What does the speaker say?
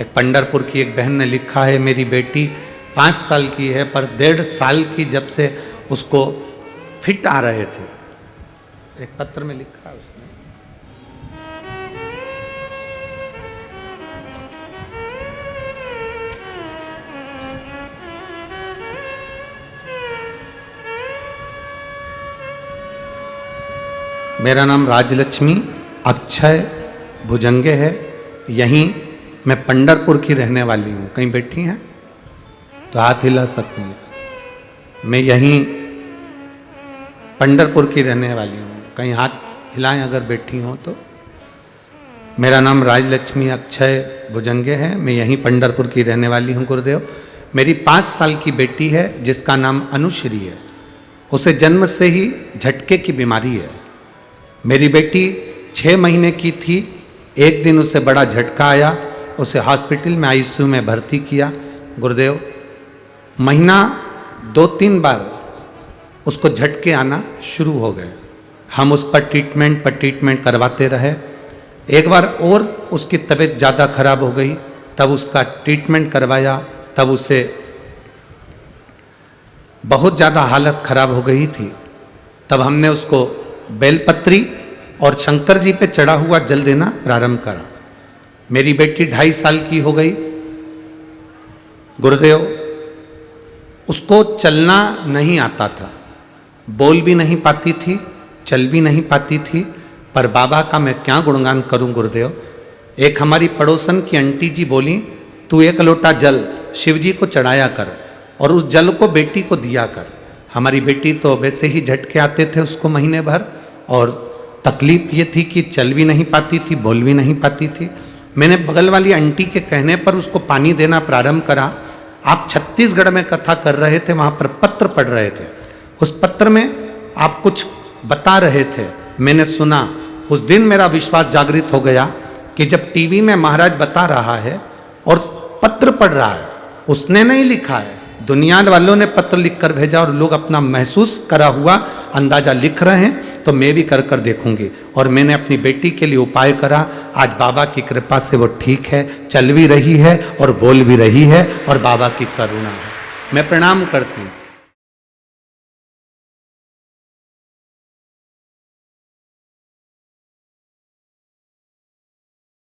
एक पंढरपुर की एक बहन ने लिखा है, मेरी बेटी 5 साल की है पर 1.5 साल की जब से उसको फिट आ रहे थे। एक पत्र में लिखा है उसने। मेरा नाम राजलक्ष्मी अक्षय भुजंगे है। यहीं मैं पंढरपुर की रहने वाली हूँ। कहीं बैठी हैं तो हाथ हिला सकती हैं। मैं यहीं पंढरपुर की रहने वाली हूँ। कहीं हाथ हिलाएं अगर बैठी हो तो। मेरा नाम राजलक्ष्मी अक्षय भुजंगे है। मैं यहीं पंढरपुर की रहने वाली हूँ गुरुदेव। मेरी 5 साल की बेटी है जिसका नाम अनुश्री है। उसे जन्म से ही झटके की बीमारी है। मेरी बेटी 6 महीने की थी। एक दिन उसे बड़ा झटका आया। उसे हॉस्पिटल में आईसीयू में भर्ती किया गुरुदेव। महीना 2-3 बार उसको झटके आना शुरू हो गए। हम उस पर ट्रीटमेंट करवाते रहे। एक बार और उसकी तबीयत ज़्यादा खराब हो गई, तब उसका ट्रीटमेंट करवाया। तब उसे बहुत ज़्यादा हालत खराब हो गई थी। तब हमने उसको बेलपत्री और शंकर जी पे चढ़ा हुआ जल देना प्रारंभ करा। मेरी बेटी 2.5 साल की हो गई गुरुदेव। उसको चलना नहीं आता था, बोल भी नहीं पाती थी, चल भी नहीं पाती थी। पर बाबा का मैं क्या गुणगान करूं गुरुदेव। एक हमारी पड़ोसन की आंटी जी बोली, तू 1 लोटा जल शिव जी को चढ़ाया कर और उस जल को बेटी को दिया कर। हमारी बेटी तो वैसे ही झटके आते थे उसको महीने भर, और तकलीफ ये थी कि चल भी नहीं पाती थी, बोल भी नहीं पाती थी। मैंने बगल वाली आंटी के कहने पर उसको पानी देना प्रारंभ करा। आप छत्तीसगढ़ में कथा कर रहे थे, वहाँ पर पत्र पढ़ रहे थे। उस पत्र में आप कुछ बता रहे थे, मैंने सुना। उस दिन मेरा विश्वास जागृत हो गया कि जब टीवी में महाराज बता रहा है और पत्र पढ़ रहा है, उसने नहीं लिखा है, दुनिया वालों ने पत्र लिख कर भेजा और लोग अपना महसूस करा हुआ अंदाजा लिख रहे हैं, तो मैं भी कर कर देखूंगी। और मैंने अपनी बेटी के लिए उपाय करा। आज बाबा की कृपा से वो ठीक है, चल भी रही है और बोल भी रही है, और बाबा की करुणा है। मैं प्रणाम करती हूँ।